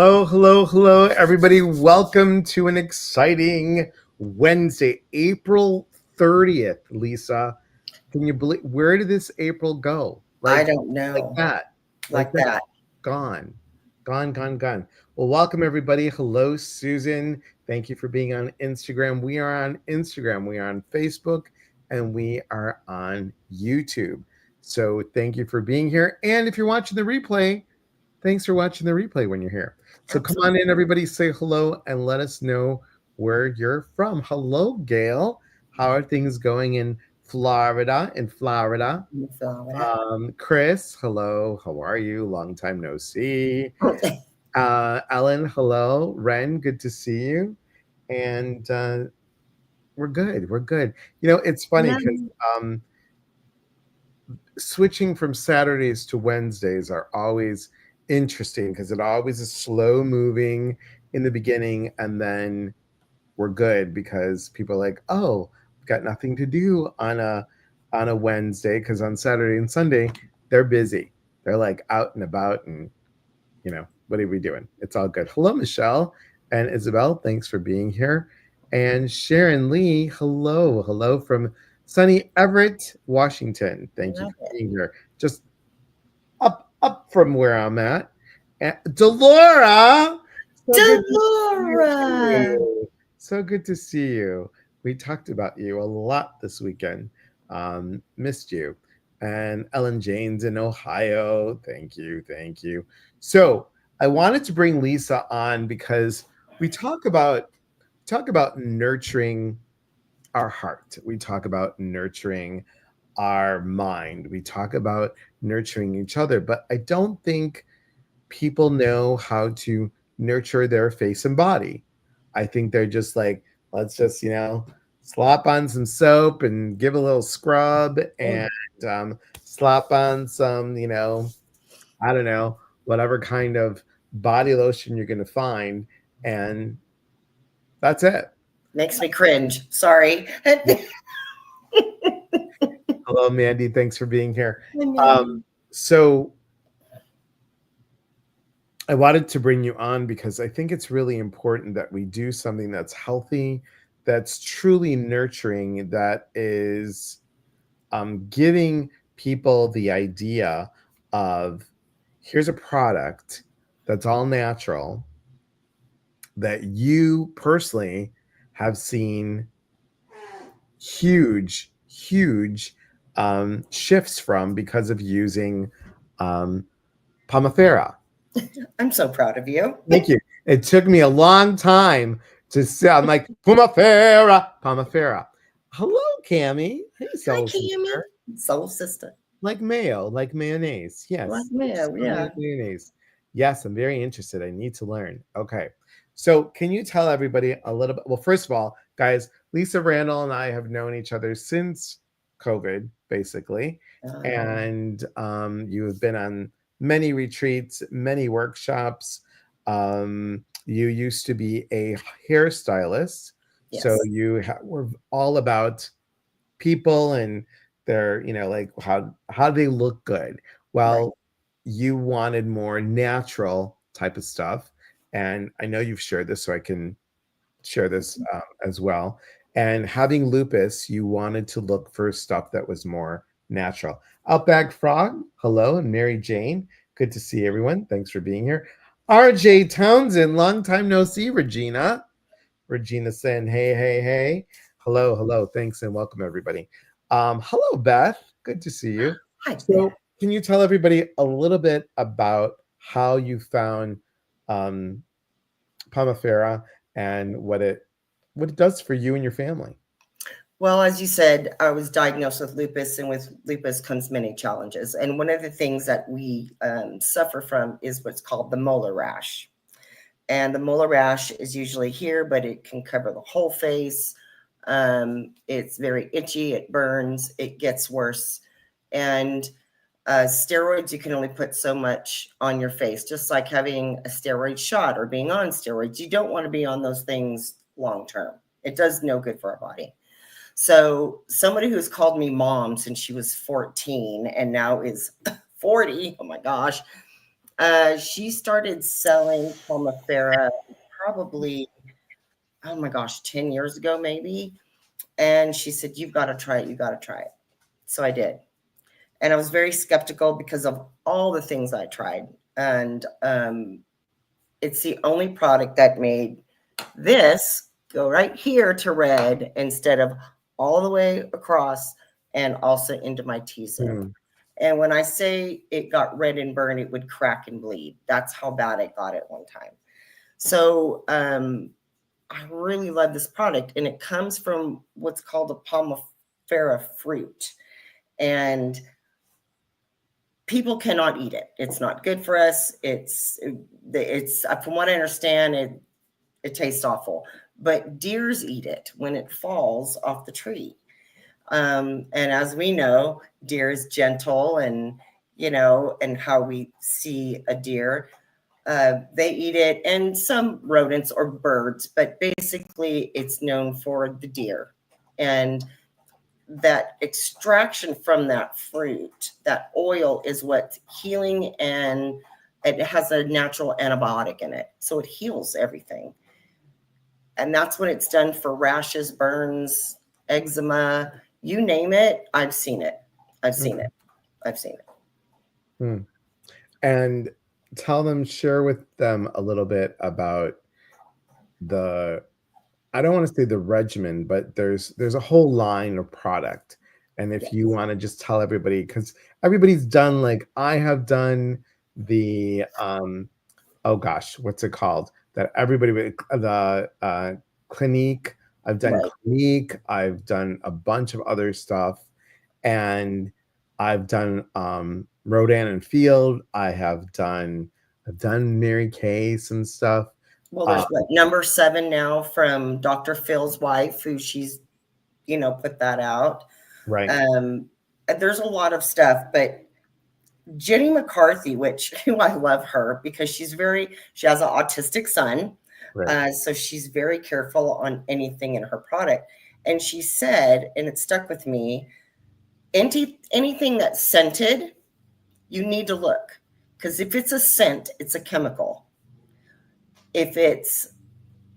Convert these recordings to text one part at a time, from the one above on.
Hello, everybody. Welcome to an exciting Wednesday, April 30th. Lisa, can you believe where did this April go? I Like, don't like know. that, like Like that, that. gone, gone. Well, welcome everybody. Hello, Susan. Thank you for being on Instagram. We are on Instagram, we are on Facebook, and we are on YouTube. So thank you for being here. And if you're watching the replay, thanks for watching the replay when you're here. So come on in, Absolutely. everybody, say hello and let us know where you're from. Hello, Gail. How are things going in Florida? Florida. Chris, hello. How are you? Long time no see. Ellen, hello. Ren, good to see you. And we're good. We're good. You know, it's funny because Hello. um, switching from Saturdays to Wednesdays are always interesting because it always is slow moving in the beginning, and then we're good because people are like, oh, I've got nothing to do on a Wednesday because on Saturday and Sunday they're busy. They're like out and about, and what are we doing? It's all good. Hello, Michelle and Isabel. Thanks for being here. And Sharon Lee, hello from sunny Everett, Washington. Thank you Love for it. being here. Just up from where I'm at. And Delora, so good to see Delora. you. So good to see you. We talked about you a lot this weekend. Missed you. And Ellen Jane's in Ohio. Thank you. So I wanted to bring Lisa on because we talk about nurturing our heart. We talk about nurturing our mind. We talk about nurturing each other, but I don't think people know how to nurture their face and body. I think they're just like, let's just, slap on some soap and give a little scrub and slap on some, I don't know, whatever kind of body lotion you're going to find. And that's it. Makes me cringe. Sorry. Hello, Mandy. Thanks for being here. Hi, Um, Mandy. so I wanted to bring you on because I think it's really important that we do something that's healthy, that's truly nurturing, that is giving people the idea of here's a product that's all natural that you personally have seen huge shifts from because of using um, Pomifera. I'm so proud of you. Thank you. It took me a long time to say, I'm like, Pomifera. Hello, Cami. Hey, Hi, soul Cammy. sister. Soul sister. Like mayo, like mayonnaise. Like Yes. me. So Yeah. mayonnaise. Yes, I'm very interested. I need to learn. Okay. So can you tell everybody a little bit? Well, first of all, guys, Lisa Randall and I have known each other since COVID, basically. Uh, And you have been on many retreats, many workshops. You used to be a hairstylist. So yes. you were all about people and their, like how do they look good. Right. Well, you wanted more natural type of stuff, and I know you've shared this, so I can share this as well. And having lupus, you wanted to look for stuff that was more natural. Outback Frog, hello, and Mary Jane, good to see everyone. Thanks for being here. RJ Townsend, long time no see. Regina saying, hey. Hello. Thanks and welcome, everybody. Hello, Beth. Good to see you. Hi, So, Beth. can you tell everybody a little bit about how you found um, Pomifera and what it does for you and your family? Well, as you said, I was diagnosed with lupus, and with lupus comes many challenges. And one of the things that we suffer from is what's called the molar rash. And the molar rash is usually here, but it can cover the whole face. It's very itchy, it burns, it gets worse. And steroids, you can only put so much on your face, just like having a steroid shot or being on steroids. You don't want to be on those things long term. It does no good for our body. So somebody who's called me mom since she was 14 and now is 40, oh my gosh, She started selling Pomifera probably, oh my gosh, 10 years ago, maybe. And she said, "You've got to try it. You got to try it." So I did. And I was very skeptical because of all the things I tried. And it's the only product that made this go right here to red instead of all the way across and also into my T-zone. Hmm. And when I say it got red and burned, it would crack and bleed. That's how bad it got at one time. So I really love this product, and it comes from what's called a Pomifera fruit. And people cannot eat it. It's not good for us. It's from what I understand, it tastes awful. But deers eat it when it falls off the tree. And as we know, deer is gentle, and and how we see a deer, they eat it, and some rodents or birds, but basically it's known for the deer. And that extraction from that fruit, that oil, is what's healing, and it has a natural antibiotic in it. So it heals everything. And that's when it's done for rashes, burns, eczema, you name it. I've seen it. I've seen it. I've seen it. Hmm. And tell them, share with them a little bit about the, I don't want to say the regimen, but there's a whole line of product. And if you Yes. want to just tell everybody, because everybody's done, like I have done the oh gosh, what's it called? That everybody the Clinique. I've done Right. Clinique. I've done a bunch of other stuff, and I've done Rodan and Field. I've done Mary Kay some stuff. Well, Uh, there's what, number 7 now from Dr. Phil's wife, who she's, put that out. right, Um, there's a lot of stuff, but Jenny McCarthy, which who I love her because she has an autistic son. right. So she's very careful on anything in her product. And she said, and it stuck with me, anything that's scented, you need to look. Because if it's a scent, it's a chemical. If it's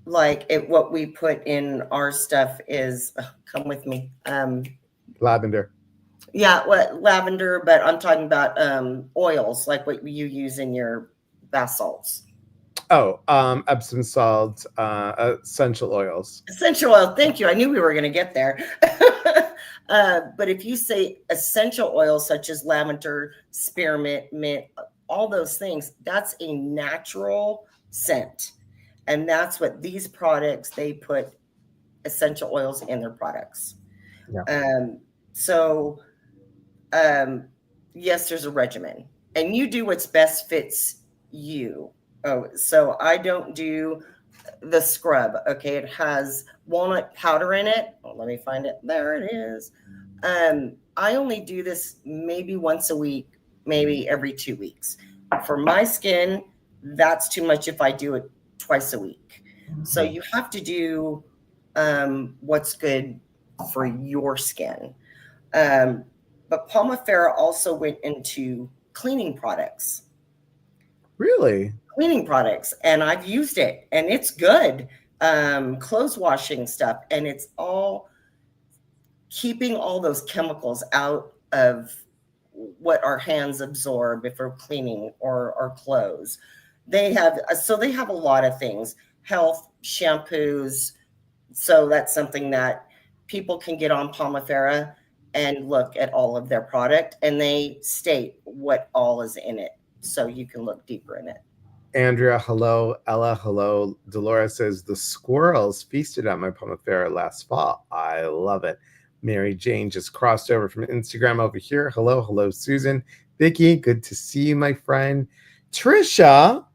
what we put in our stuff is, come with me. Lavender. Yeah, what, lavender, but I'm talking about oils, like what you use in your bath salts. Oh, Epsom salt, essential oils. Essential oil. Thank you. I knew we were going to get there. But if you say essential oils such as lavender, spearmint, mint, all those things, that's a natural scent. And that's what these products, they put essential oils in their products. Yeah. So um, yes, there's a regimen, and you do what's best fits you. Oh, so I don't do the scrub. Okay, it has walnut powder in it. Oh, let me find it. There it is. I only do this maybe once a week, maybe every 2 weeks. For my skin, that's too much if I do it twice a week. So you have to do what's good for your skin. Um, but Pomifera also went into cleaning products. Really? Cleaning products, and I've used it, and it's good. Clothes washing stuff, and it's all keeping all those chemicals out of what our hands absorb if we're cleaning or our clothes. They have a lot of things, health shampoos. So that's something that people can get on Pomifera and look at all of their product, and they state what all is in it, so you can look deeper in it. Andrea, hello. Ella, hello. Dolores says the squirrels feasted on my Pomifera last fall. I love it. Mary Jane just crossed over from Instagram over here. Hello, hello, Susan. Vicky, good to see you, my friend. Trisha,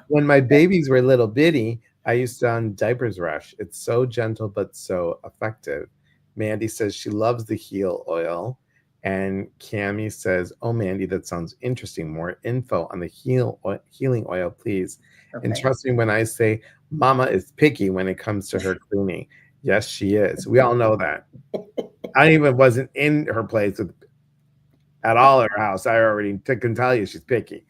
when my babies were little bitty, I used to on diapers rush. It's so gentle but so effective. Mandy says she loves the heel oil. And Cami says, "Oh, Mandy, that sounds interesting. More info on the healing oil, please." And Okay. trust me when I say, Mama is picky when it comes to her cleaning. Yes, she is. We all know that. I even wasn't in her place at all at her house. I already can tell you she's picky.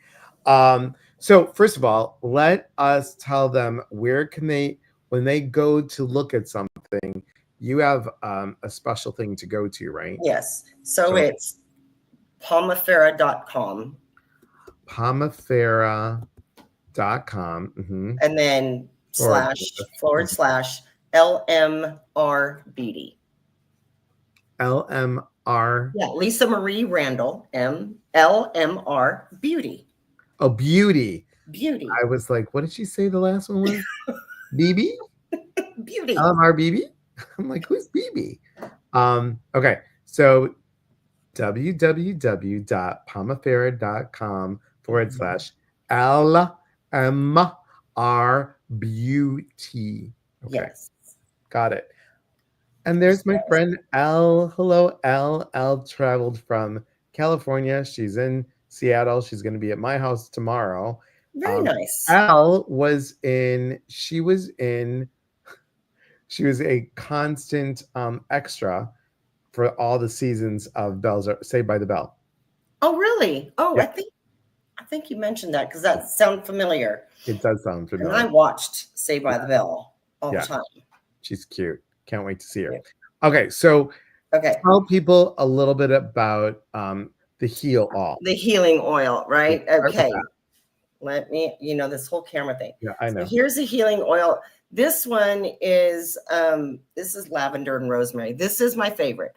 So first of all, let us tell them where can they when they go to look at something. You have a special thing to go to, right? Yes. So So it's pomifera.com pomifera.com and then forward // LMR Beauty. LMR. Yeah, Lisa Marie Randall, LMR Beauty. Oh, beauty. Beauty. I was like, what did she say the last one was? BB? Beauty. LMR BB? I'm like, who's BB? Okay, so www.pomifera.com Mhm. / LMR Beauty. Okay, Yes. got it. And there's my Yes. friend Elle. Hello, Elle. Elle traveled from California. She's in Seattle. She's going to be at my house tomorrow. Very Um, nice. Elle was in, she was a constant extra for all the seasons of Saved by the Bell. Oh, really? Oh, Yeah, I think you mentioned that because that sounded familiar. it does sound And I familiar. watched Saved by the Bell all the Yeah, time. she's cute. Can't wait to see her. Yeah. Okay, so Okay. tell people a little bit about the Heal All. The healing oil, Yeah, right? start with Okay. that. Let me, this whole camera thing. Yeah, I So know. here's the healing oil. This one is this is lavender and rosemary. This is my favorite.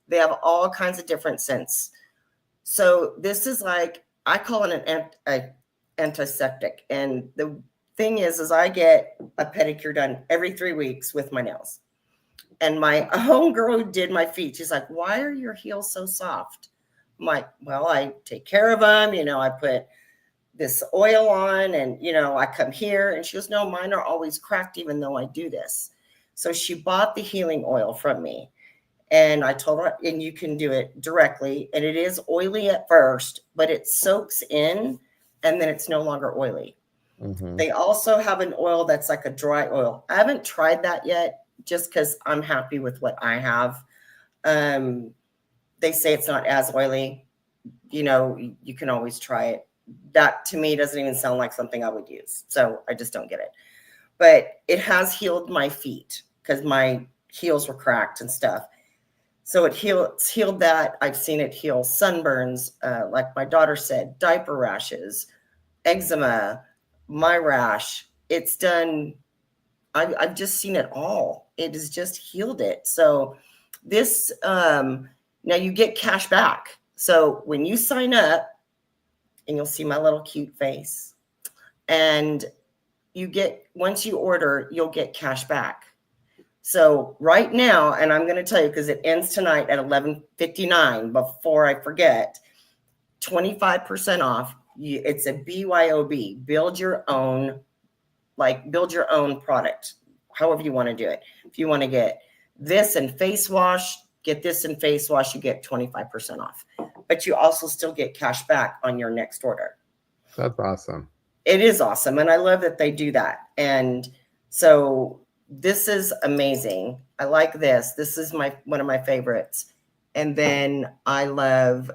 They have all kinds of different scents. So this is like I call it an antiseptic. And the thing is I get a pedicure done every 3 weeks with my nails. And my own girl who did my feet, she's like, "Why are your heels so soft?" I'm like, "Well, I take care of them. I put this oil on and I come here." And she goes, "No, mine are always cracked even though I do this." So she bought the healing oil from me and I told her, and you can do it directly, and it is oily at first but it soaks in and then it's no longer oily. Mm-hmm. They also have an oil that's like a dry oil. I haven't tried that yet just because I'm happy with what I have. um they say it's not as oily. You can always try it. That to me doesn't even sound like something I would use. So I just don't get it. But it has healed my feet because my heels were cracked and stuff. So it's healed that. I've seen it heal sunburns, like my daughter said, diaper rashes, eczema, my rash. It's done. I've just seen it all. It has just healed it. So this now you get cash back. So when you sign up, and you'll see my little cute face. And once you order, you'll get cash back. So right now, and I'm going to tell you because it ends tonight at 11:59. Before I forget, 25% off. It's a BYOB, build your own product, however you want to do it. If you want to get this and face wash, get this and face wash, you get 25% off. But you also still get cash back on your next order. That's awesome. It is awesome. And I love that they do that. And so this is amazing. I like this. This is one of my favorites. And then I love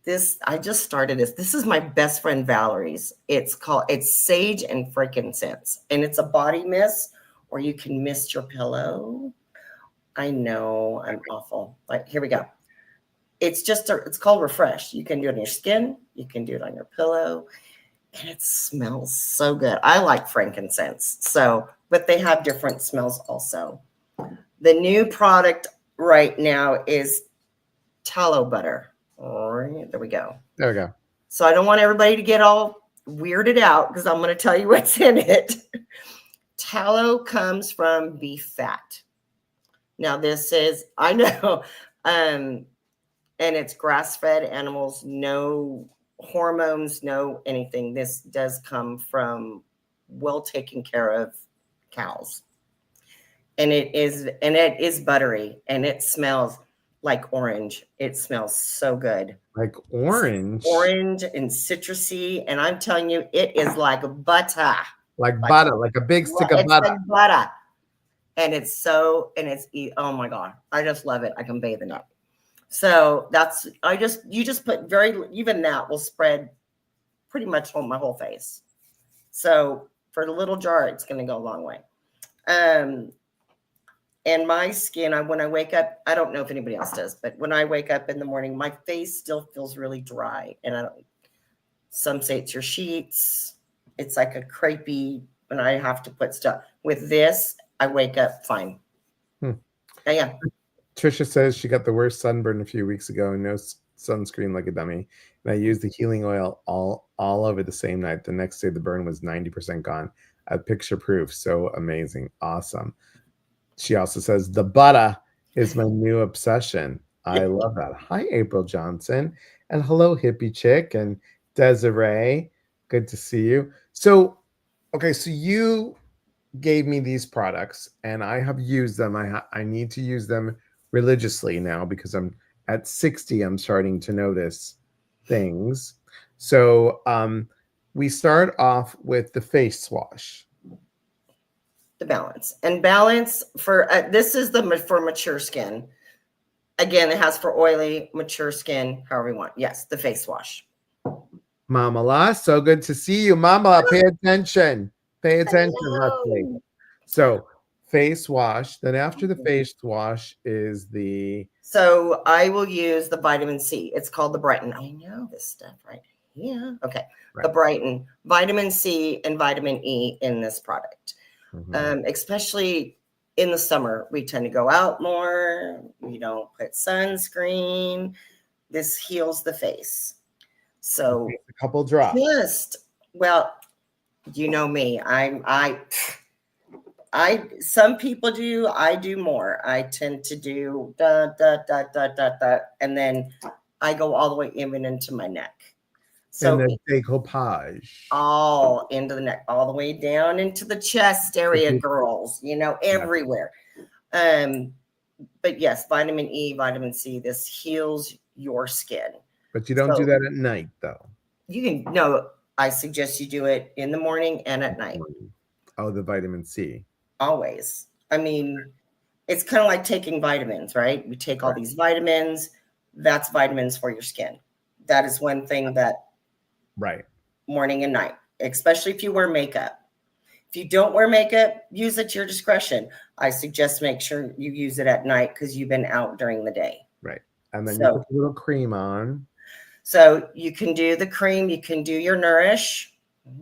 this. I just started this. This is my best friend Valerie's. It's Sage and Frankincense. And it's a body mist, or you can mist your pillow. I know I'm awful. Like, here we go. It's called Refresh. You can do it on your skin. You can do it on your pillow. And it smells so good. I like frankincense. But they have different smells also. The new product right now is tallow butter. All right, there we go. There we go. So I don't want everybody to get all weirded out because I'm going to tell you what's in it. Tallow comes from beef fat. Now this is, I know, and it's grass-fed animals, no hormones, no anything. This does come from well taken care of cows. And it is buttery and it smells like orange. It smells so good. Like orange. Orange and citrusy. And I'm telling you, it is like butter. Like butter, like a big stick of butter. Like butter. And oh my God, I just love it. I can bathe in it. So you just put even that will spread pretty much my whole face. So for the little jar, it's going to go a long way. And my skin, when I wake up, I don't know if anybody else does, but when I wake up in the morning, my face still feels really dry. And some say it's your sheets. It's like a crepey, and I have to put stuff. With this, I wake up fine. Yeah. Trisha says she got the worst sunburn a few weeks ago and no sunscreen like a dummy. And I used the healing oil all over the same night. The next day, the burn was 90% gone. I have picture proof. So amazing. Awesome. She also says the butter is my new obsession. I love that. Hi, April Johnson. And hello, hippie chick and Desiree. Good to see you. So, okay, so you gave me these products and I have used them. I need to use them religiously now because I'm at 60. I'm starting to notice things. So we start off with the face wash. The balance for this is for mature skin. Again, it has for oily, mature skin, however you want. Yes, the face wash. Mama La, so good to see you. Mama, pay attention. Pay attention, Leslie. So face wash. Then after the face wash is the... So I will use the vitamin C. It's called the Brighten. I know this stuff, right? Yeah. Okay. Right. The Brighten. Vitamin C and vitamin E in this product. Especially in the summer, we tend to go out more. We don't put sunscreen. This heals the face. So a couple drops. Well, you know me. Some people do. I do more. I tend to do and then I go all the way even into my neck. So découpage. All into the neck, all the way down into the chest area, girls, everywhere. But yes, vitamin E, vitamin C, this heals your skin. But you don't do that at night, though. I suggest you do it in the morning and at night. Oh, the vitamin C. Always. I mean, it's kind of like taking vitamins, right? We take all these vitamins. That's vitamins for your skin. That is one thing that morning and night, especially if you wear makeup. If you don't wear makeup, use it to your discretion. I suggest make sure you use it at night because you've been out during the day. Right. And then you put a little cream on. So you can do the cream. You can do your Nourish.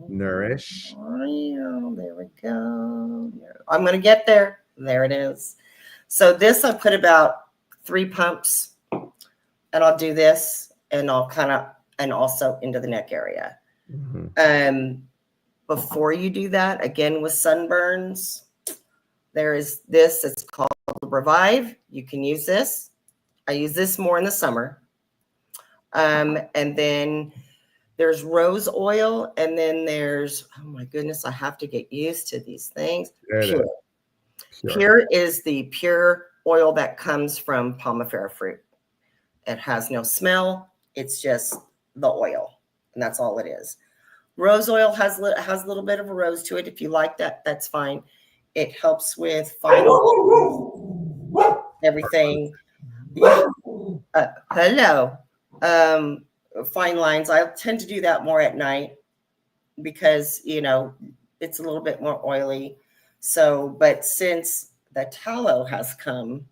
Nourish. Oh, there we go. I'm going to get there. There it is. So this, I put about 3 pumps. And I'll do this. And I'll and also into the neck area. Before you do that, again with sunburns, there is this. It's called Revive. You can use this. I use this more in the summer. And then there's rose oil. And then there's, oh my goodness, I have to get used to these things. Pure. Pure is the pure oil that comes from Pomifera fruit. It has no smell. It's just the oil. And that's all it is. Rose oil has a little bit of a rose to it. If you like that, that's fine. It helps with everything. Hello. Fine lines. I tend to do that more at night because, it's a little bit more oily. So, but since the tallow has come,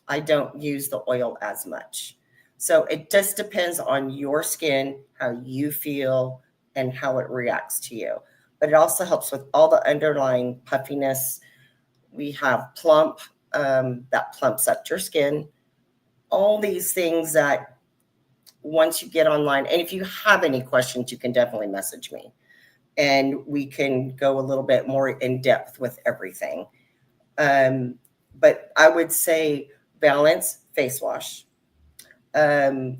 I don't use the oil as much. So it just depends on your skin, how you feel, and how it reacts to you. But it also helps with all the underlying puffiness. We have plump, that plumps up your skin. All these things that once you get online, and if you have any questions, you can definitely message me. And we can go a little bit more in depth with everything. But I would say balance, face wash. The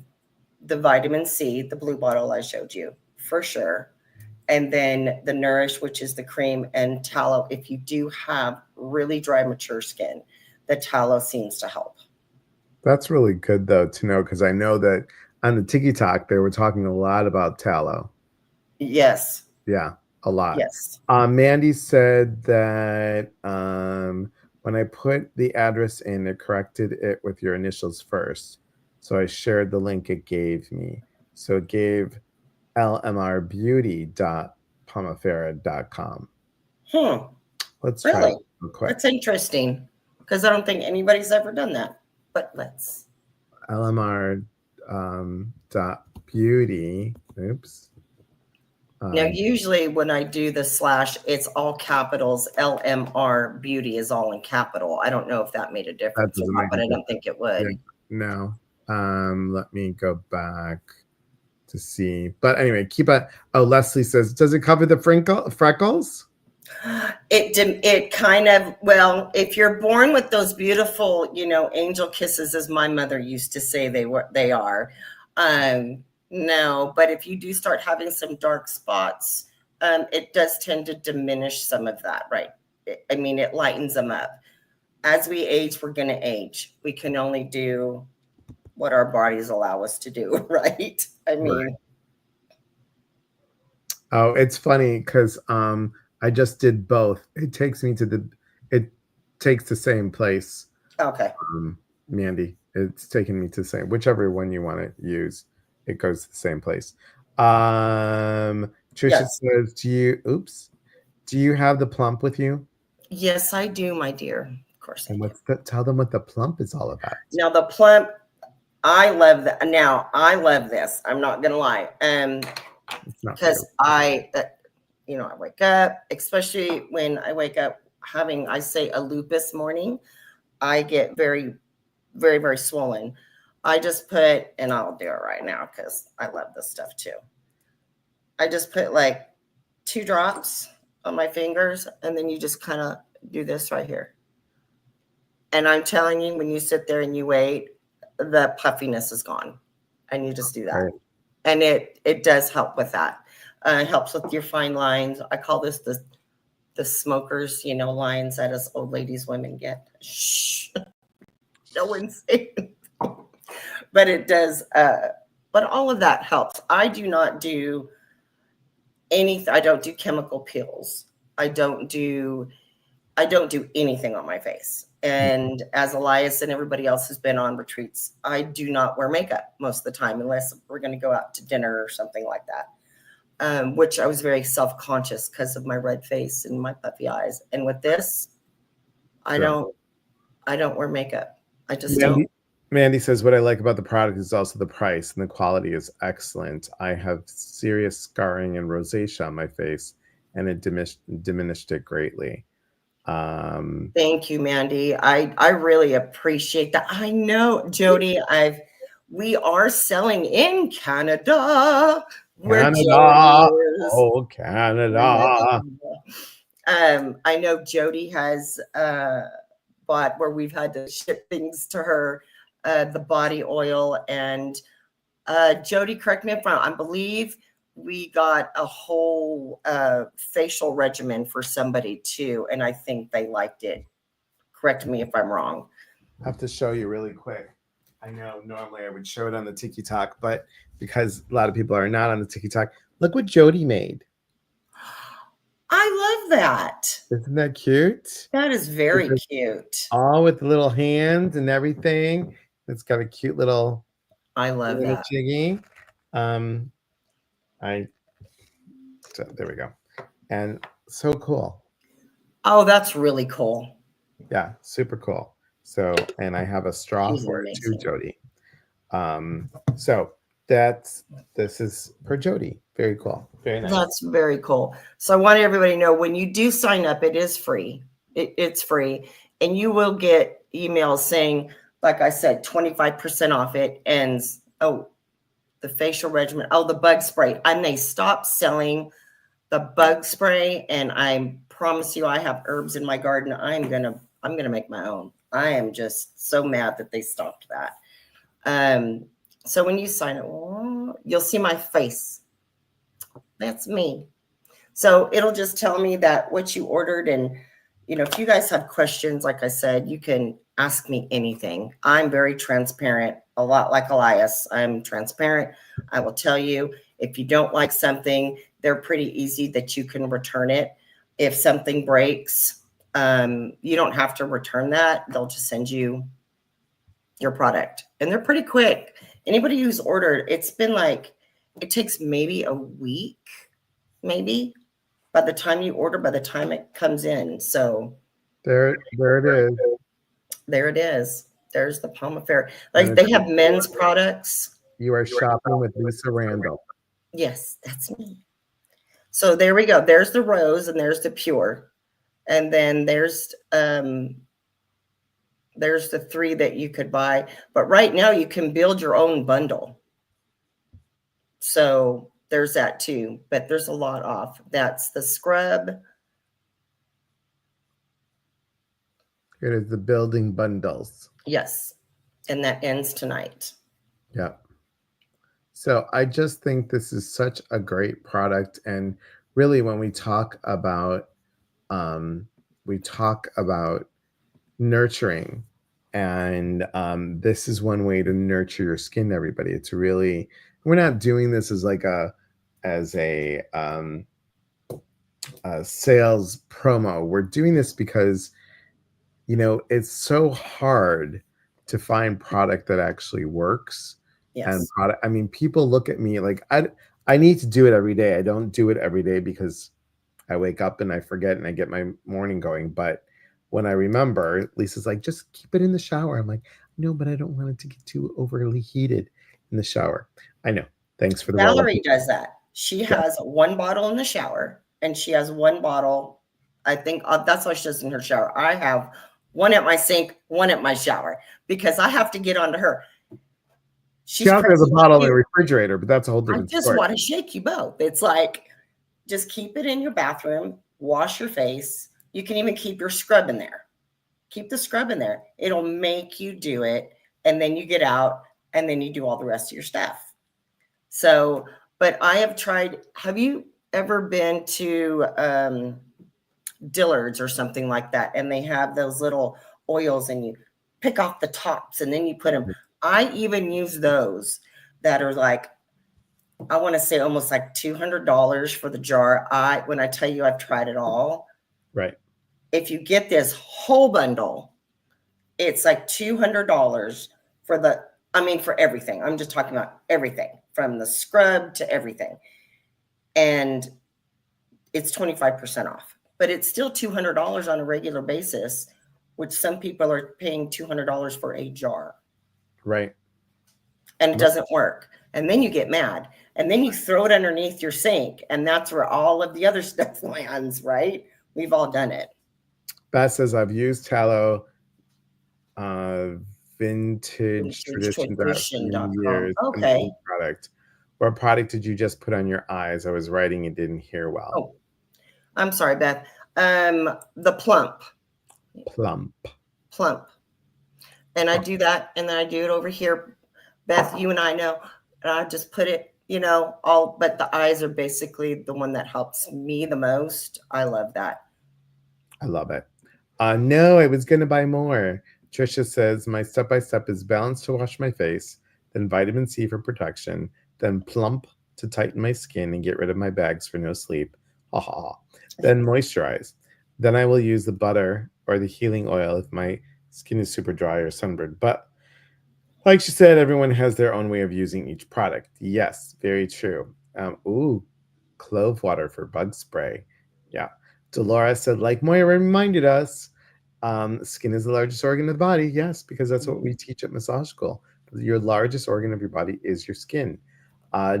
vitamin C, the blue bottle I showed you, for sure. And then the Nourish, which is the cream, and tallow. If you do have really dry, mature skin, the tallow seems to help. That's really good, though, to know, because I know that on the TikTok, they were talking a lot about tallow. Yes. Yeah, a lot. Yes. Mandy said that when I put the address in, it corrected it with your initials first. So I shared the link it gave me. So it gave lmrbeauty.pomifera.com. Let's try Really? it real quick. That's interesting because I don't think anybody's ever done that. But let's. lmr dot beauty. Oops. Now, usually when I do the slash, it's all capitals. LMR Beauty is all in capital. I don't know if that made a That difference or doesn't not, make a but I don't difference. think it Yeah, would. no. Let me go back to see. But anyway, keep it. Oh, Leslie says, does it cover the freckles? It kind of, well, if you're born with those beautiful, angel kisses, as my mother used to say they are. No, but if you do start having some dark spots, it does tend to diminish some of that, right? I mean, it lightens them up. As we age, we're going to age. We can only do what our bodies allow us to do, right? I mean, Right. Oh, it's funny because I just did both. It takes the same place. okay. Mandy, it's taking me to the same, whichever one you want to use, it goes to the same place. Trisha Yes. says, do you have the plump with you? Yes, I do, my dear. Of course I And do. tell them what the plump is all about. Now the plump, I love that. Now I love this. I'm not gonna lie, It's not because real. I wake up, especially when I wake up having, I say, a lupus morning. I get very, very, very swollen. I just put, and I'll do it right now because I love this stuff too. I just put like 2 drops on my fingers, and then you just kind of do this right here. And I'm telling you, when you sit there and you wait, the puffiness is gone, and you just do that. Right. And it does help with that. It helps with your fine lines. I call this the smokers, lines that us old ladies, women get. Shh, no one's saying. But it does. But all of that helps. I do not do anything. I don't do chemical peels. I don't do anything on my face. And as Elias and everybody else has been on retreats, I do not wear makeup most of the time unless we're going to go out to dinner or something like that. Which I was very self-conscious because of my red face and my puffy eyes. And with this, I So, don't wear makeup. I just don't. Mandy, Mandy says, what I like about the product is also the price, and the quality is excellent. I have serious scarring and rosacea on my face, and it diminished it greatly. Thank you, Mandy. I really appreciate that. I know, Jody, we are selling in Canada where Jody Canada, is. oh Canada. I know Jody has bought, where we've had to ship things to her, the body oil. And Jody, correct me if I'm wrong, I believe we got a whole facial regimen for somebody too, and I think they liked it. Correct me if I'm wrong. I have to show you really quick. I know normally I would show it on the TikTok, but because a lot of people are not on the TikTok, look what Jody made. I love that. Isn't that cute? That is very cute. All with the little hands and everything. It's got a cute I love little that. jiggy. Um, so there we go. And so cool. Oh, that's really cool. Yeah, super cool. So, and I have a straw She's for it too, amazing. Jody. So this is for Jody. Very cool. Very nice. That's very cool. So I want everybody to know, when you do sign up, it is free. It's free. And you will get emails saying, like I said, 25% off it. And the facial regimen. Oh, the bug spray. And they stopped selling the bug spray. And I promise you, I have herbs in my garden. I'm gonna make my own. I am just so mad that they stopped that. So when you sign up, you'll see my face. That's me. So it'll just tell me that what you ordered. And, if you guys have questions, like I said, you can ask me anything. I'm very transparent, a lot like Elias. I'm transparent. I will tell you if you don't like something, they're pretty easy that you can return it. If something breaks, you don't have to return that. They'll just send you your product, and they're pretty quick. Anybody who's ordered, it's been like It takes maybe a week, maybe by the time you order, by the time it comes in. So There it is. there it is. There's the Pomifera. And Like they have men's products. you are shopping with Lisa Randall. Yes, that's me. So there we go. There's the rose and there's the pure. And then there's the three that you could buy. But right now you can build your own bundle. So there's that too. But there's a lot off. That's the scrub. It is the building bundles. Yes. And that ends tonight. Yeah. So I just think this is such a great product. And really, when um, we talk about nurturing, and this is one way to nurture your skin. Everybody, it's really, we're not doing this as like as a sales promo. We're doing this because it's so hard to find product that actually works. And Yes. product, I mean, people look at me like I need to do it every day. I don't do it every day because I wake up and I forget and I get my morning going. But when I remember, Lisa's like, just keep it in the shower. I'm like, no, but I don't want it to get too overly heated in the shower. I know. Thanks for the roll up. Valerie does that. She Yeah. has one bottle in the shower and she has one bottle. I think that's why she does in her shower. I have one at my sink, one at my shower because I have to get onto her. She also has a bottle in the refrigerator, but that's a whole different I just story. want to shake you both. It's like, just keep it in your bathroom, wash your face. You can even keep your scrub in there. Keep the scrub in there. It'll make you do it. And then you get out and then you do all the rest of your stuff. So, but I have tried, have you ever been to Dillard's or something like that? And they have those little oils and you pick off the tops and then you put them. I even use those that are like, I want to say almost like $200 for the jar. When I tell you I've tried it all. Right. If you get this whole bundle, it's like $200 for everything. I'm just talking about everything from the scrub to everything. And it's 25% off, but it's still $200 on a regular basis, which some people are paying $200 for a jar. Right. And it doesn't work. And then you get mad and then you throw it underneath your sink. And that's where all of the other stuff lands, right? We've all done it. Beth says, I've used tallow vintage tradition for years. Okay. Product. What product did you just put on your eyes? I was writing and didn't hear well. Oh, I'm sorry, Beth. The plump. And I do that, and then I do it over here. Beth, you and I know, and I just put it, but the eyes are basically the one that helps me the most. I love that. I love it. No, I was going to buy more. Trisha says, my step-by-step is balance to wash my face, then vitamin C for protection, then plump to tighten my skin and get rid of my bags for no sleep. Ha ha ha. Then moisturize. Then I will use the butter or the healing oil if my skin is super dry or sunburned. But like she said, everyone has their own way of using each product. Yes, very true. Clove water for bug spray. Yeah. Dolores said, like Moira reminded us, skin is the largest organ of the body. Yes, because that's what we teach at massage school. Your largest organ of your body is your skin.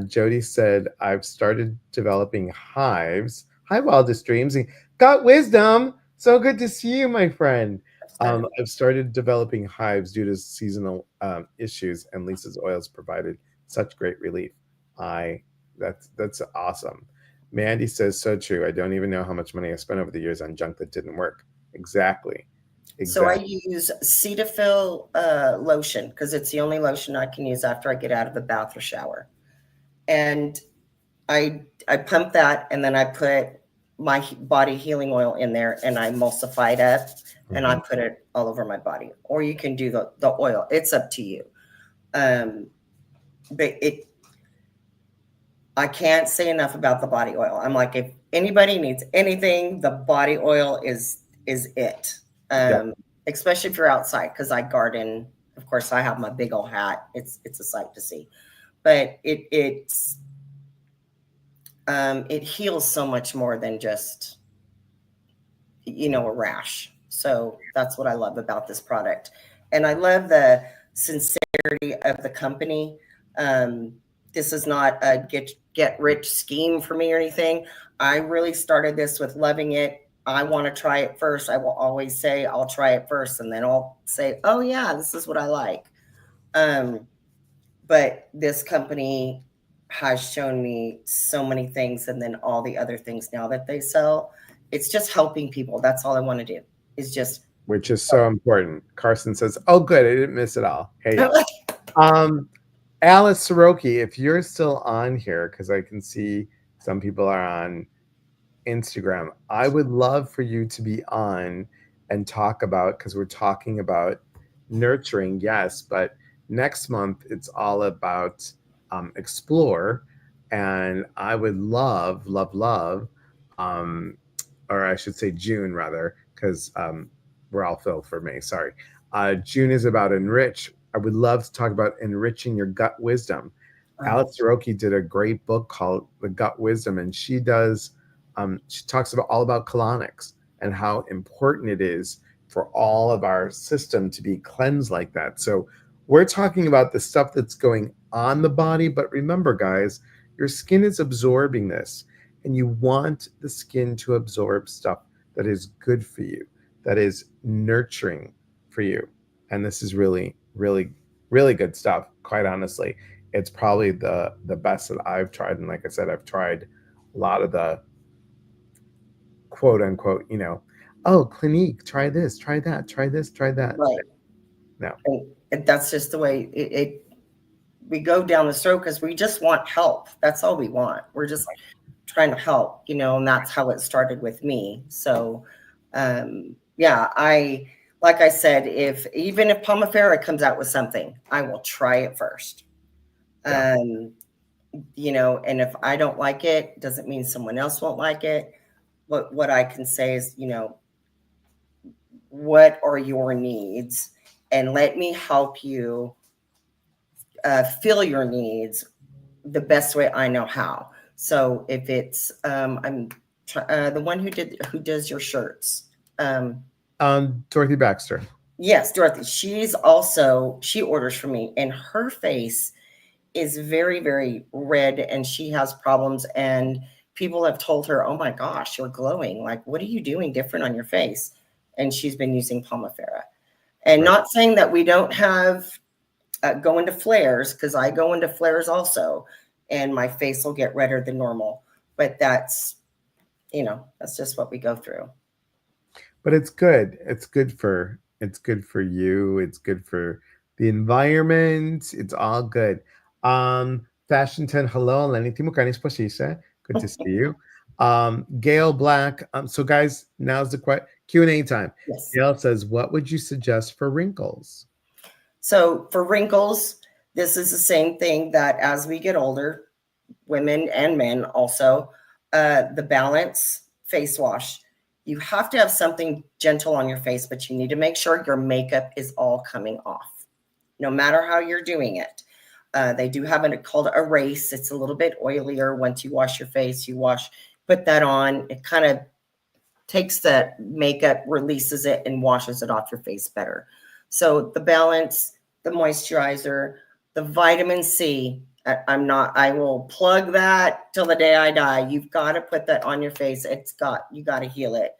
Jody said, I've started developing hives. Hi, Wildest Dreams. Got wisdom. So good to see you, my friend. I've started developing hives due to seasonal issues, and Lisa's oils provided such great relief. That's awesome. Mandy says, so true. I don't even know how much money I spent over the years on junk that didn't work. Exactly. So I use Cetaphil lotion because it's the only lotion I can use after I get out of the bath or shower. And I pump that, and then I put my body healing oil in there, and I emulsify it up, and I put it all over my body. Or you can do the oil. It's up to you. But I can't say enough about the body oil. I'm like, if anybody needs anything, the body oil is it. Especially if you're outside, because I garden. Of course, I have my big old hat. It's a sight to see. But it heals so much more than just, a rash. So that's what I love about this product. And I love the sincerity of the company. Um, this is not a get rich scheme for me or anything. I really started this with loving it. I want to try it first. I will always say I'll try it first, and then I'll say, "Oh yeah, this is what I like." Um, but this company has shown me so many things, and then all the other things now that they sell, it's just helping people. That's all I want to do, is just which is so important. Carson says, "Oh, good, I didn't miss it all." Hey, yeah. Um, Alice Soroki, if you're still on here, because I can see some people are on Instagram, I would love for you to be on and talk about, because we're talking about nurturing, yes, but next month it's all about explore. And I would love, love, love, um, or I should say June rather, because we're all filled for May. Sorry. June is about enrich. I would love to talk about enriching your gut wisdom. Alex Soroki did a great book called The Gut Wisdom, and she talks about all about colonics and how important it is for all of our system to be cleansed like that. So we're talking about the stuff that's going on the body, but remember, guys, your skin is absorbing this, and you want the skin to absorb stuff that is good for you, that is nurturing for you. And this is really, really, really good stuff, quite honestly. It's probably the best that I've tried. And like I said, I've tried a lot of the quote unquote, oh, Clinique, try this, try that, try this, try that. right. No. And that's just the way we go down this road, because we just want help. That's all we want. We're just trying to help, and that's how it started with me. So, yeah, like I said, even if Pomifera comes out with something, I will try it first. Yeah. And if I don't like it, doesn't mean someone else won't like it. What I can say is, what are your needs, and let me help you fill your needs the best way I know how. So if it's I'm the one who does your shirts. Dorothy Baxter. Yes, Dorothy. She orders from me, and her face is very, very red, and she has problems, and people have told her, "Oh my gosh, you're glowing. Like, what are you doing different on your face?" And she's been using Pomifera. And Right. not saying that we don't have go into flares, because I go into flares also, and my face will get redder than normal. But that's just what we go through. But it's good. It's good for you. It's good for the environment. It's all good. Fashion 10, hello, Lenny Timukanis Posisa. Good to see you. Gail Black. So guys, now's the Q&A time. Yes. Gail says, what would you suggest for wrinkles? So for wrinkles, this is the same thing, that as we get older, women and men also, the Balance face wash. You have to have something gentle on your face, but you need to make sure your makeup is all coming off, no matter how you're doing it. They do have it called Erase. It's a little bit oilier. Once you wash your face, put that on. It kind of takes that makeup, releases it, and washes it off your face better. So the Balance, the moisturizer, the vitamin C. I will plug that till the day I die. You've got to put that on your face. You got to heal it.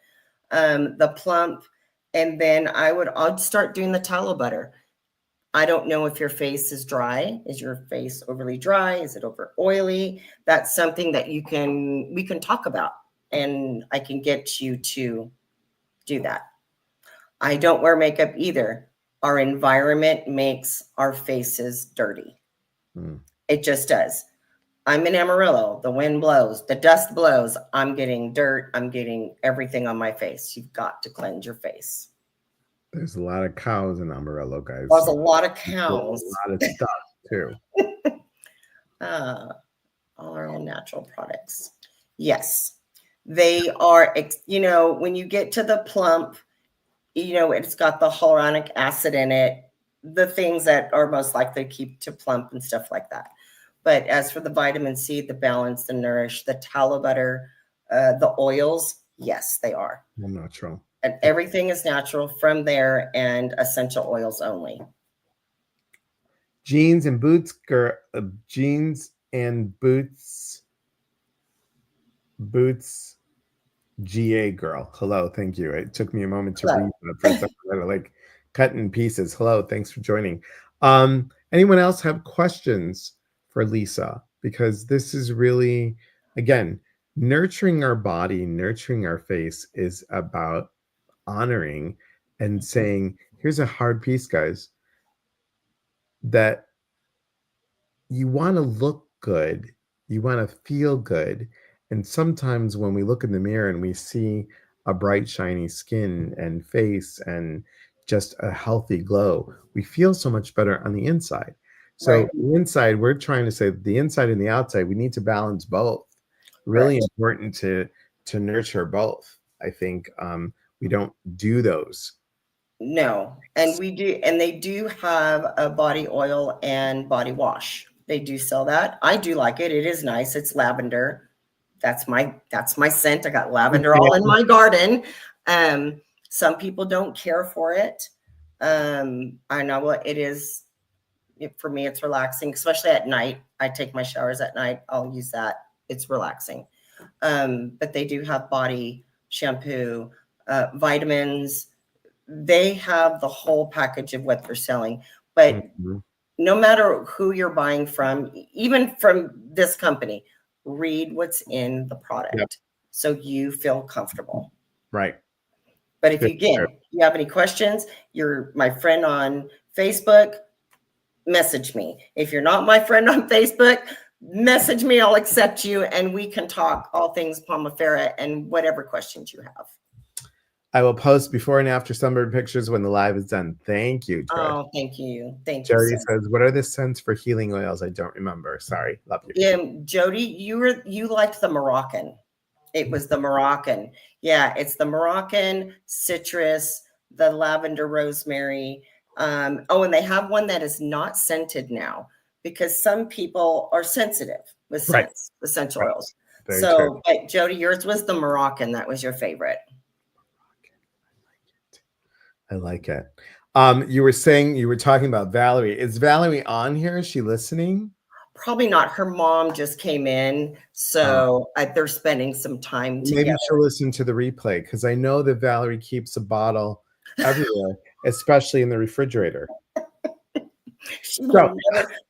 The Plump, and then I'd start doing the tallow butter. I don't know if your face is dry. Is your face overly dry? Is it over oily? That's something that we can talk about, and I can get you to do that. I don't wear makeup either. Our environment makes our faces dirty. It just does. I'm in Amarillo. The wind blows, the dust blows. I'm getting dirt. I'm getting everything on my face. You've got to cleanse your face. There's a lot of cows in Amarillo, guys. There's So a lot of a cows. lot of stuff too. All our own natural products. Yes, they are. When you get to the Plump, it's got the hyaluronic acid in it, the things that are most likely to keep to plump and stuff like that. But as for the vitamin C, the balance, the nourish, the tallow butter, the oils, yes, they are. Well, natural. And everything is natural from there, and essential oils only. Jeans and boots, girl. Jeans and boots. GA girl. Hello, thank you. It took me a moment to read Hello. that for a second. I had to, like, cut in pieces. Hello, thanks for joining. Anyone else have questions for Lisa? Because this is really, again, nurturing our body, nurturing our face is about honoring and saying, here's a hard piece, guys, that you want to look good, you want to feel good. And sometimes when we look in the mirror and we see a bright, shiny skin and face and just a healthy glow, we feel so much better on the inside. So Right. the inside, we're trying to say the inside and the outside, we need to balance both. Really Correct. important to nurture both. I think we don't do those. No, and we do, and they do have a body oil and body wash. They do sell that. I do like it. It is nice. It's lavender. That's my scent. I got lavender all in my garden. Um, some people don't care for it. I know what it is. For me, it's relaxing, especially at night. I take my showers at night. I'll use that. It's relaxing. But they do have body shampoo, vitamins. They have the whole package of what they're selling. But Mhm. no matter who you're buying from, even from this company, read what's in the product, Yep. so you feel comfortable. Right. But if Good. you have any questions, you're my friend on Facebook, message me. If you're not my friend on Facebook, message me. I'll accept you, and we can talk all things Pomifera and whatever questions you have. I will post before and after sunburn pictures when the live is done. Thank you, Trish. Oh, thank you. Thank you, Jody sir. says, "What are the scents for healing oils?" I don't remember. Sorry, love you. Jody, you liked the Moroccan. It was the Moroccan. Yeah, it's the Moroccan citrus, the lavender rosemary. Oh, and they have one that is not scented now because some people are sensitive with Right. scents, essential Right. oils. Very true. So, but Jody, yours was the Moroccan. That was your favorite. I like it. You were saying you were talking about Valerie. Is Valerie on here? Is she listening? Probably not. Her mom just came in, so they're spending some time Maybe together. she'll listen to the replay because I know that Valerie keeps a bottle everywhere, especially in the refrigerator. So,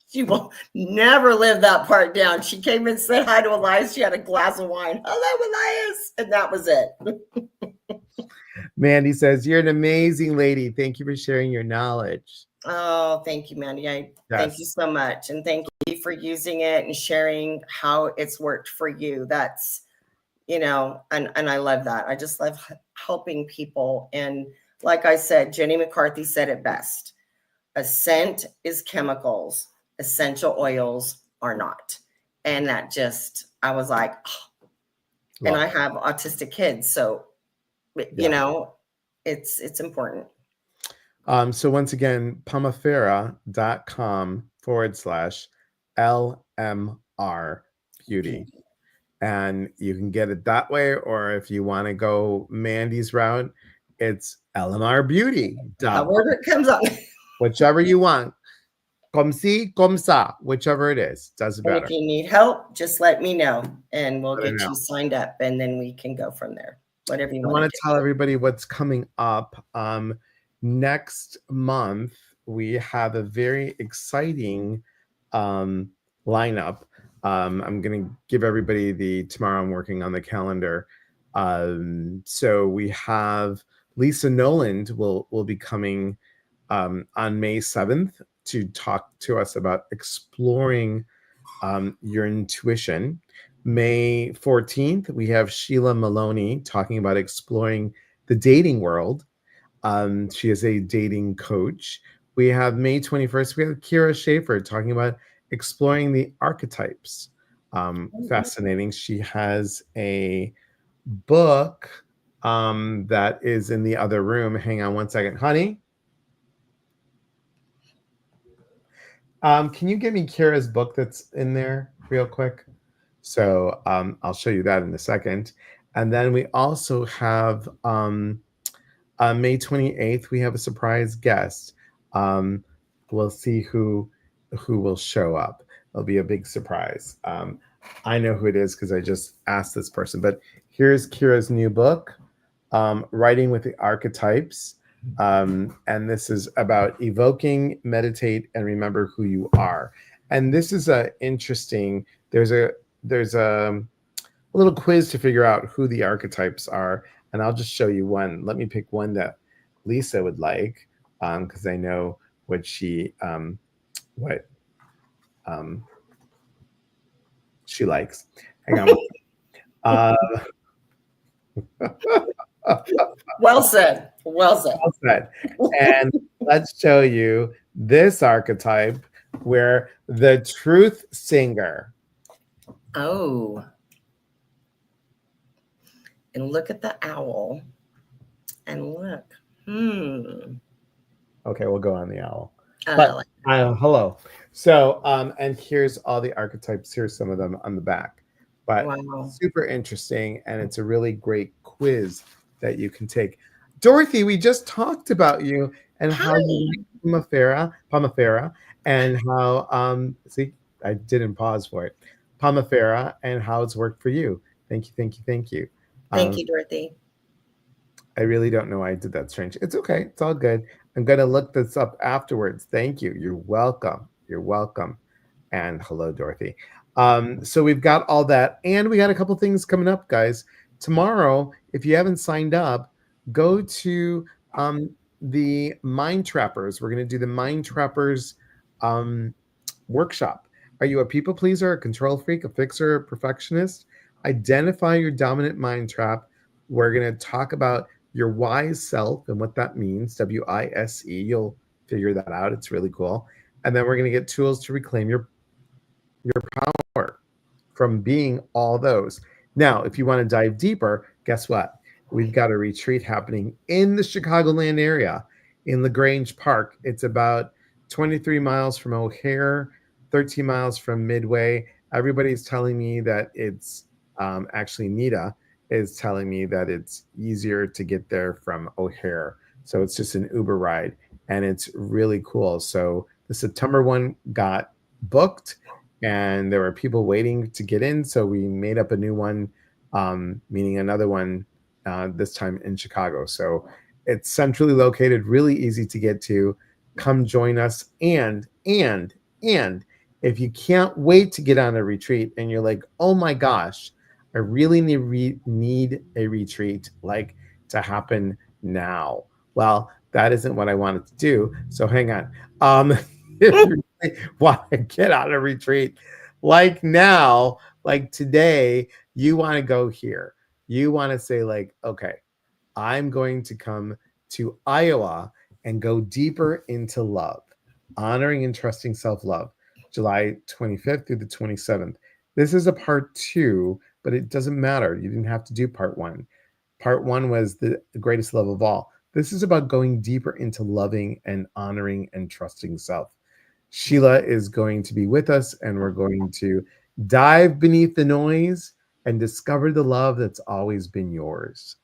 She will never live that part down. She came and said hi to Elias. She had a glass of wine. Hello, Elias. And that was it. Mandy says, "You're an amazing lady. Thank you for sharing your knowledge." Oh, thank you, Mandy. Thank you so much. And thank you for using it and sharing how it's worked for you. That's, and I love that. I just love helping people. And like I said, Jenny McCarthy said it best. A scent is chemicals, essential oils are not. And that just, I was like, oh. And I have autistic kids. So, it's important. So once again, pomifera.com/LMR beauty. And you can get it that way, or if you want to go Mandy's route, it's LMR Beauty. However it comes up. Whichever you want. Comme si, comme ça, whichever it is. Doesn't And matter. if you need help, just let me know and we'll get you signed up and then we can go from there. Whatever you want. I want to tell everybody what's coming up. Next month, we have a very exciting lineup. I'm going to give everybody tomorrow I'm working on the calendar. So we have Lisa Noland will be coming on May 7th to talk to us about exploring your intuition. May 14th, we have Sheila Maloney talking about exploring the dating world. She is a dating coach. We have May 21st, we have Kira Schaefer talking about exploring the archetypes. Fascinating. She has a book that is in the other room. Hang on one second, honey. Can you give me Kira's book that's in there real quick? So I'll show you that in a second. And then we also have May 28th, we have a surprise guest. Um, we'll see who will show up. It'll be a big surprise. I know who it is because I just asked this person. But here's Kira's new book, Writing with the Archetypes. And this is about evoking, meditate, and remember who you are. And this is a interesting. There's a little quiz to figure out who the archetypes are, and I'll just show you one. Let me pick one that Lisa would like, because I know what um, she likes. Hang on. uh, Well said. Well said. Well said. And let's show you this archetype where the truth singer. Oh. And look at the owl. And look. Okay, we'll go on the owl. Like Hello. So, and here's all the archetypes. Here's some of them on the back. But wow. super interesting, and it's a really great quiz that you can take. Dorothy, we just talked about you and how you like Pomifera, and how see, I didn't pause for it. Pomifera and how it's worked for you. Thank you, thank you, thank you. Thank you, Dorothy. I really don't know why I did that strange. It's okay. It's all good. I'm going to look this up afterwards. Thank you. You're welcome. You're welcome. And hello, Dorothy. So we've got all that. And we got a couple things coming up, guys. Tomorrow, if you haven't signed up, go to the Mind Trappers. We're going to do the Mind Trappers workshop. Are you a people pleaser, a control freak, a fixer, a perfectionist? Identify your dominant mind trap. We're going to talk about your wise self and what that means, WISE. You'll figure that out. It's really cool. And then we're going to get tools to reclaim your power from being all those. Now, if you want to dive deeper, guess what? We've got a retreat happening in the Chicagoland area in LaGrange Park. It's about 23 miles from O'Hare, 13 miles from Midway. Everybody's telling me that it's actually Nita is telling me that it's easier to get there from O'Hare. So it's just an Uber ride, and it's really cool. So the September one got booked, and there were people waiting to get in. So we made up a new one, meaning another one this time in Chicago. So it's centrally located, really easy to get to. Come join us. And if you can't wait to get on a retreat and you're like, oh my gosh, I really need a retreat like to happen now. Well, that isn't what I wanted to do. So hang on. If you really want to get on a retreat like now, like today, you want to go here. You want to say like, okay, I'm going to come to Iowa and go deeper into love, honoring and trusting self-love, July 25th through the 27th. This is a part 2, but it doesn't matter. You didn't have to do part 1. Part 1 was the greatest love of all. This is about going deeper into loving and honoring and trusting self. Sheila is going to be with us, and we're going to dive beneath the noise and discover the love that's always been yours.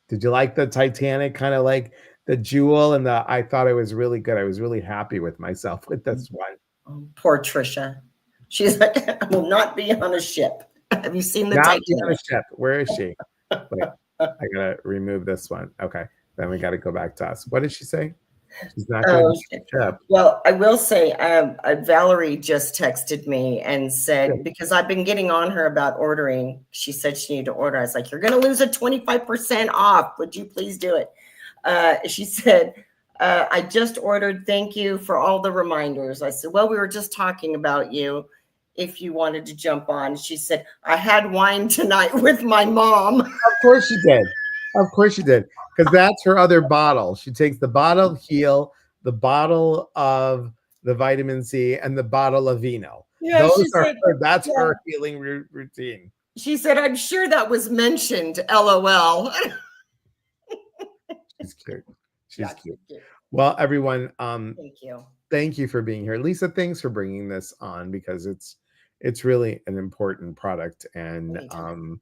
Did you like the Titanic, kind of like the Jewel? And I thought it was really good. I was really happy with myself with this one. Oh, poor Trisha. She's like, I will not be on a ship. Have you seen the Titanic? Not on a ship. Where is she? Wait, I gotta remove this one. Okay, then we got to go back to us. What did she say? She's not going to ship. Well, I will say, Valerie just texted me and said, because I've been getting on her about ordering. She said she needed to order. I was like, you're going to lose a 25% off. Would you please do it? She said, I just ordered. Thank you for all the reminders. I said, well, we were just talking about you. If you wanted to jump on. She said, I had wine tonight with my mom. Of course she did. Of course she did. Because that's her other bottle. She takes the bottle of Heal, the bottle of the vitamin C, and the bottle of Vino. Yeah, that's her healing routine. She said, I'm sure that was mentioned, LOL. She's cute. She's cute. Well, everyone, thank you. thank you for being here. Lisa, thanks for bringing this on because it's really an important product, and Anytime.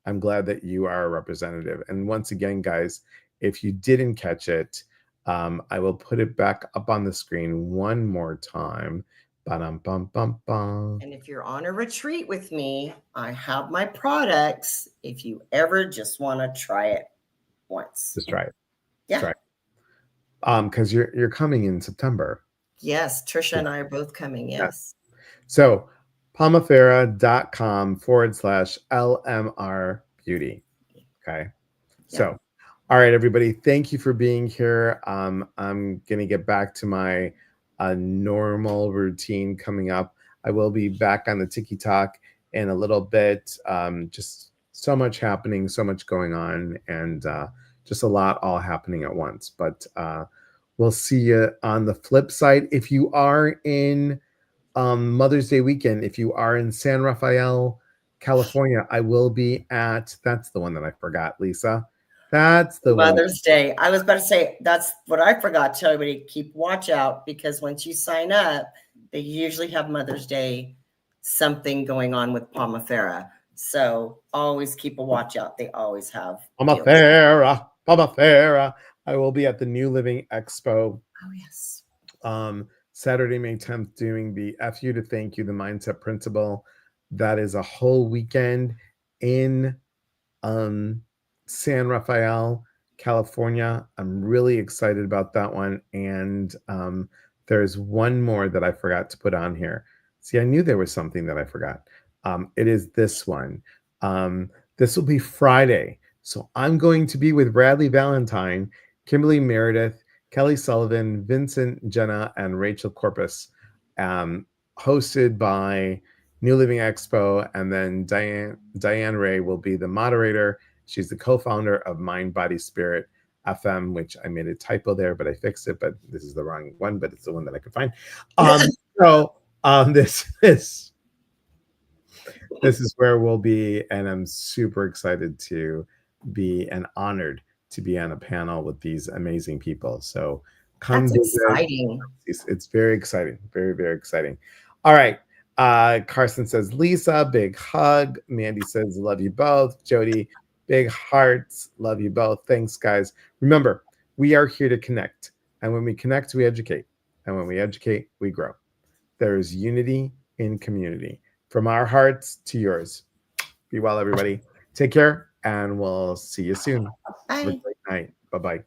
I'm glad that you are a representative. And once again, guys, if you didn't catch it, I will put it back up on the screen one more time. Ba-dum, bum, bum, bum. And if you're on a retreat with me, I have my products. If you ever just want to try it once. Just try it. Yeah. Try it. Because you're coming in September. Yes. Trisha and I are both coming. Yeah. Yes. So pomifera.com/LMR beauty. Okay. Yeah. So, all right, everybody, thank you for being here. I'm going to get back to my normal routine coming up. I will be back on the Tiki Talk in a little bit. Just so much happening, so much going on, and just a lot all happening at once. But we'll see you on the flip side. If you are in Mother's Day weekend, if you are in San Rafael, California, I will be at, that's the one that I forgot, Lisa. That's the one. Mother's Day. I was about to say that's what I forgot to tell everybody. Keep watch out because once you sign up, they usually have Mother's Day something going on with Pomifera. So always keep a watch out. They always have deals. Pomifera. I will be at the New Living Expo Oh yes. Saturday, May 10th, doing the FU to Thank You, the Mindset Principle. That is a whole weekend in San Rafael, California. I'm really excited about that one. And there's one more that I forgot to put on here. See, I knew there was something that I forgot. It is this one. This will be Friday. So I'm going to be with Bradley Valentine, Kimberly Meredith, Kelly Sullivan, Vincent Jenna, and Rachel Corpus, hosted by New Living Expo. And then Diane Ray will be the moderator. She's the co-founder of Mind, Body, Spirit FM, which I made a typo there, but I fixed it. But this is the wrong one, but it's the one that I could find. This is where we'll be, and I'm super excited to be and honored to be on a panel with these amazing people. So come That's visit. exciting. It's very exciting. Very, very exciting. All right. Carson says, Lisa, big hug. Mandy says, love you both. Jody, big hearts. Love you both. Thanks, guys. Remember, we are here to connect. And when we connect, we educate. And when we educate, we grow. There is unity in community. From our hearts to yours. Be well, everybody. Take care, and we'll see you soon. Have a Bye. great night. Bye-bye.